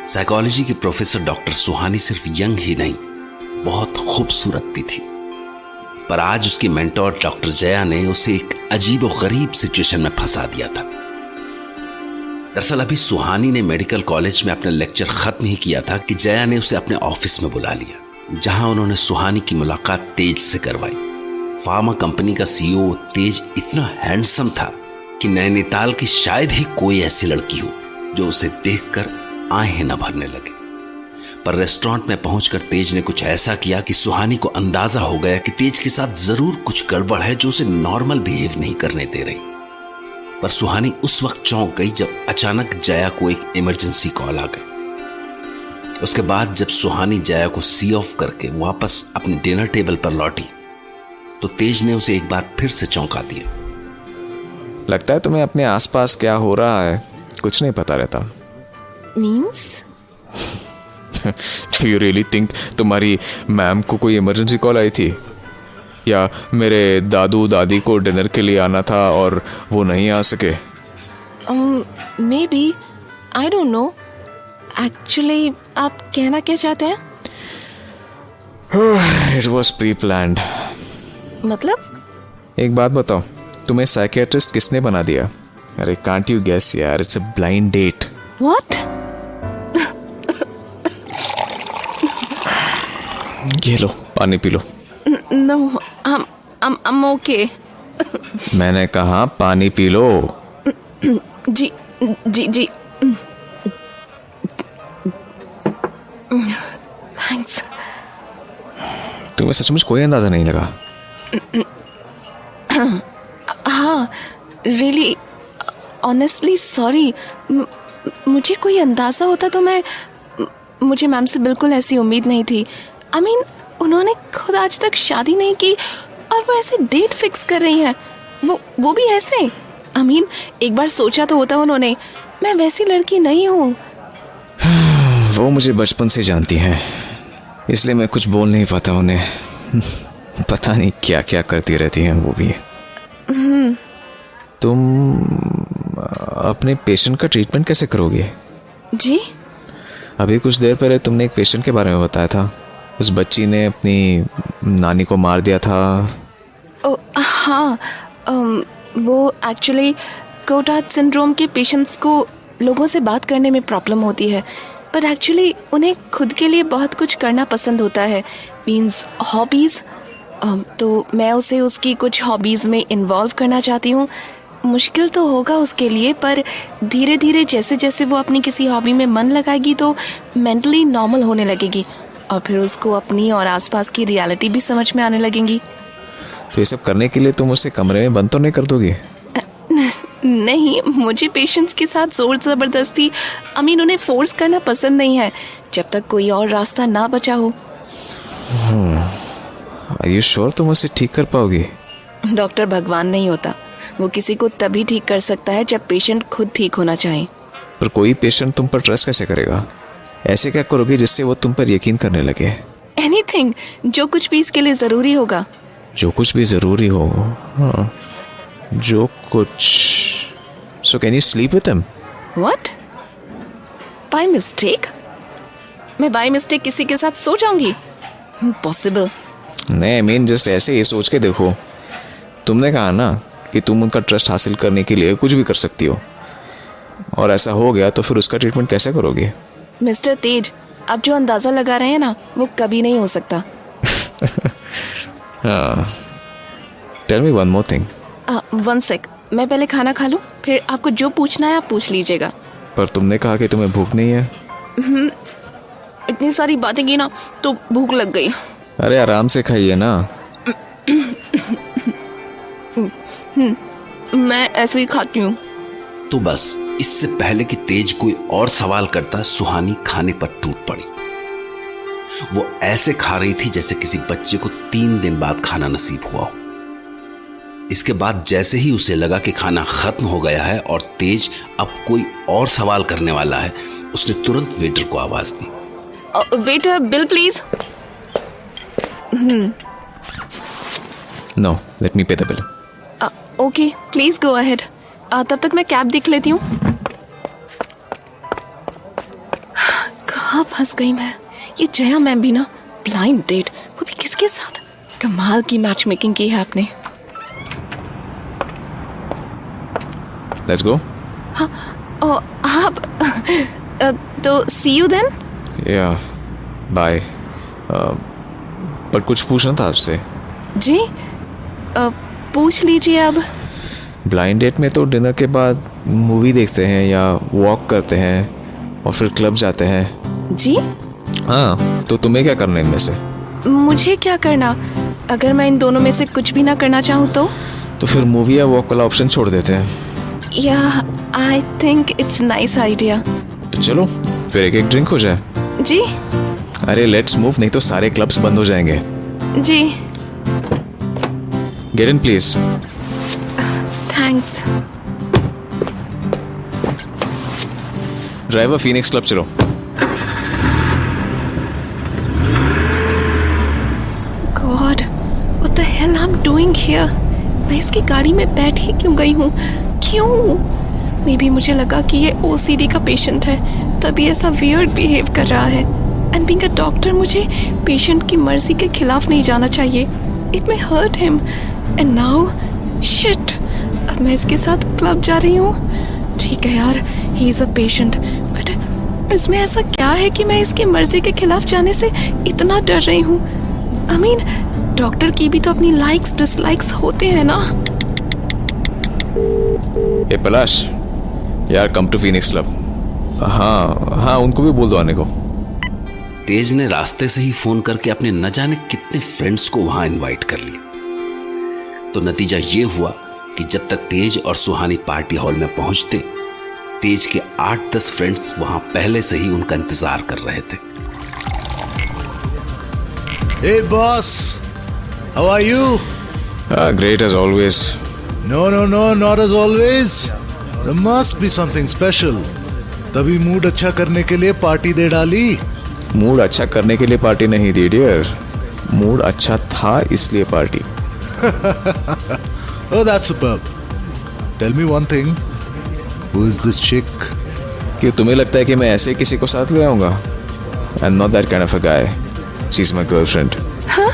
Psychology की professor doctor सुहानी सिर्फ young ही नहीं, बहुत खूबसूरत भी थी। पर आज उसकी मेंटोर डॉक्टर जया ने उसे एक अजीब और गरीब सिचुएशन में फंसा दिया था। दरअसल अभी सुहानी ने मेडिकल कॉलेज में अपना लेक्चर खत्म ही किया था कि जया ने उसे अपने ऑफिस में बुला लिया, जहां उन्होंने सुहानी की मुलाकात तेज से करवाई। फार्मा कंपनी का सीईओ तेज इतना हैंडसम था कि नैनीताल की शायद ही कोई ऐसी लड़की हो जो उसे देखकर आंखें न भरने लगे। पर रेस्टोरेंट में पहुंचकर तेज ने कुछ ऐसा किया कि सुहानी को अंदाजा हो गया कि तेज के साथ जरूर कुछ गड़बड़ है जो उसे नॉर्मल बिहेव नहीं करने दे रही। पर सुहानी उस वक्त चौंक गई जब अचानक जया को एक इमरजेंसी कॉल आ गई। उसके बाद जब सुहानी जया को सी ऑफ करके वापस अपने डिनर टेबल पर लौटी तो तेज ने उसे एक बार फिर से चौंका दिया। लगता है तुम्हें अपने आसपास क्या हो रहा है कुछ नहीं पता रहता। Means? Do you really think तुम्हारी मैम को कोई इमरजेंसी कॉल आई थी, या मेरे दादू दादी को डिनर के लिए आना था और वो नहीं आ सके? Maybe. I don't know. Actually, आप कहना क्या चाहते हैं? It was pre-planned. मतलब? एक बात बताओ, तुम्हें साइकियाट्रिस्ट किसने बना दिया? अरे can't you guess यार, it's a blind date. What? ये लो पानी P low. No, I'm okay. मैंने कहा पानी पी लो। जी जी जी। Thanks. तुम्हें सचमुच कोई अंदाजा नहीं लगा? हाँ, really, honestly sorry. मुझे कोई अंदाजा होता तो मुझे मैम से बिल्कुल ऐसी उम्मीद नहीं थी। I mean, उन्होंने खुद आज तक शादी नहीं की और वो ऐसे डेट फिक्स कर रही हैं, वो भी ऐसे। I mean, एक बार सोचा तो होता उन्होंने, मैं वैसी लड़की नहीं हूँ। वो मुझे बचपन से जानती हैं, इसलिए मैं कुछ बोल नहीं पाता उन्हें। पता नहीं क्या क्या करती रहती हैं वो भी। तुम अपने पेशेंट का ट्रीटमेंट कैसे करोगे? जी? अभी कुछ देर पहले तुमने एक पेशेंट के बारे में बताया था, उस बच्ची ने अपनी नानी को मार दिया था। हाँ, वो एक्चुअली कोटाट सिंड्रोम के पेशेंट्स को लोगों से बात करने में प्रॉब्लम होती है, पर एक्चुअली उन्हें खुद के लिए बहुत कुछ करना पसंद होता है, मीन्स हॉबीज़। तो मैं उसे उसकी कुछ हॉबीज़ में इन्वॉल्व करना चाहती हूँ। मुश्किल तो होगा उसके लिए, पर धीरे धीरे जैसे जैसे वो अपनी किसी हॉबी में मन लगाएगी तो मेंटली नॉर्मल होने लगेगी और फिर उसको अपनी और आसपास की रियलिटी भी समझ में आने लगेंगी। तो ये सब करने के लिए तुम उसे कमरे में बंद तो नहीं कर दोगे? नहीं, मुझे पेशेंट्स के साथ जोर जबरदस्ती उन्हें फोर्स करना पसंद नहीं है जब तक कोई और रास्ता ना बचा हो। Are you sure तुम उसे ठीक कर पाओगी? डॉक्टर भगवान नहीं होता, वो किसी को तभी ठीक कर सकता है जब पेशेंट खुद ठीक होना चाहे। पर कोई पेशेंट तुम पर ट्रस्ट कैसे करेगा? ऐसे क्या करोगे जिससे वो तुम पर यकीन करने लगे? एनीथिंग, जो कुछ भी इसके लिए जरूरी होगा। जो कुछ भी जरूरी हो? हाँ, जो कुछ। So can you sleep with him? What? By mistake? मैं बाय मिस्टेक किसी के साथ सो जाऊंगी? Possible. नहीं, I mean just ऐसे ही सोच के देखो। तुमने कहा ना कि तुम उनका ट्रस्ट हासिल करने के लिए कुछ भी कर सकती हो, और ऐसा हो गया तो फिर उसका ट्रीटमेंट कैसे करोगे? मिस्टर तेज, आप जो अंदाजा लगा रहे हैं ना, वो कभी नहीं हो सकता। Tell me one more thing. One sec, मैं पहले खाना खा लूं, फिर आपको जो पूछना है आप पूछ लीजिएगा। पर तुमने कहा कि तुम्हें भूख नहीं है। इतनी सारी बातें की ना तो भूख लग गई। अरे आराम से खाइए ना। मैं ऐसे ही खाती हूँ। तो बस इससे पहले कि तेज कोई और सवाल करता, सुहानी खाने पर टूट पड़ी। वो ऐसे खा रही थी जैसे किसी बच्चे को 3 दिन बाद खाना नसीब हुआ हो। इसके बाद जैसे ही उसे लगा कि खाना खत्म हो गया है और तेज अब कोई और सवाल करने वाला है, उसने तुरंत वेटर को आवाज दी। Waiter, bill please. No, let me pay the bill. Okay, please go ahead. तब तक मैं कैब देख लेती हूँ। कहाँ फंस गई मैं। ये जया मैम भी ना, ब्लाइंड डेट, वो भी किसके साथ। कमाल की मैच मेकिंग की है आपने। Let's go. ओ आप तो सी यू देन। या बाय। पर कुछ पूछना था आपसे। जी पूछ लीजिए अब। ब्लाइंड डेट में तो डिनर के बाद मूवी देखते हैं या वॉक करते हैं और फिर क्लब जाते हैं। जी हाँ, तो तुम्हें क्या करना है इनमें से? मुझे क्या करना? अगर मैं इन दोनों में से कुछ भी ना करना चाहूँ तो फिर मूवी या वॉक वाला ऑप्शन छोड़ देते हैं। या I think it's nice idea. तो चलो फिर एक एक ड्रिंक हो जाए। जी अरे लेट्स मूव, नहीं तो सारे क्लब्स बंद हो जाएंगे। जी get in please. Thanks. Driver, Phoenix club चलो। God what the hell I am doing here. मैं इसकी गाड़ी में बैठ ही क्यों गई हूँ? क्यों? मे बी मुझे लगा कि ये ओसीडी का पेशेंट है, तभी ऐसा वियर्ड बिहेव कर रहा है। एंड बीइंग अ डॉक्टर, मुझे पेशेंट की मर्जी के खिलाफ नहीं जाना चाहिए। It may hurt him. And now shit, अब मैं इसके साथ क्लब जा रही हूँ। ठीक है यार, he is a patient, but इसमें ऐसा क्या है कि मैं इसकी मर्जी के खिलाफ जाने से इतना डर रही हूँ? आई मीन, डॉक्टर की भी तो अपनी लाइक्स डिसलाइक्स होते हैं ना। ए पलाश, यार कम टू फीनिक्स क्लब। हाँ, उनको भी बोल दो आने को। तेज ने रास्ते से ही फोन करके अपने न जाने कितने फ्रेंड्स को वहां इनवाइट कर लिया। तो नतीजा ये हुआ कि जब तक तेज और सुहानी पार्टी हॉल में पहुंचते, तेज के 8-10 फ्रेंड्स वहां पहले से ही उनका इंतजार कर रहे थे। Hey boss, how are you? Great as always. No, not as always. There must be something special. तभी मूड अच्छा करने के लिए पार्टी दे डाली। मूड अच्छा करने के लिए पार्टी नहीं दी डियर, मूड अच्छा था इसलिए party. Oh, that's superb. Tell me one thing. Who is this chick? क्यों तुम्हें लगता है कि मैं ऐसे किसी को साथ ले आऊंगा? I'm not that kind of a guy. She's my girlfriend. हाँ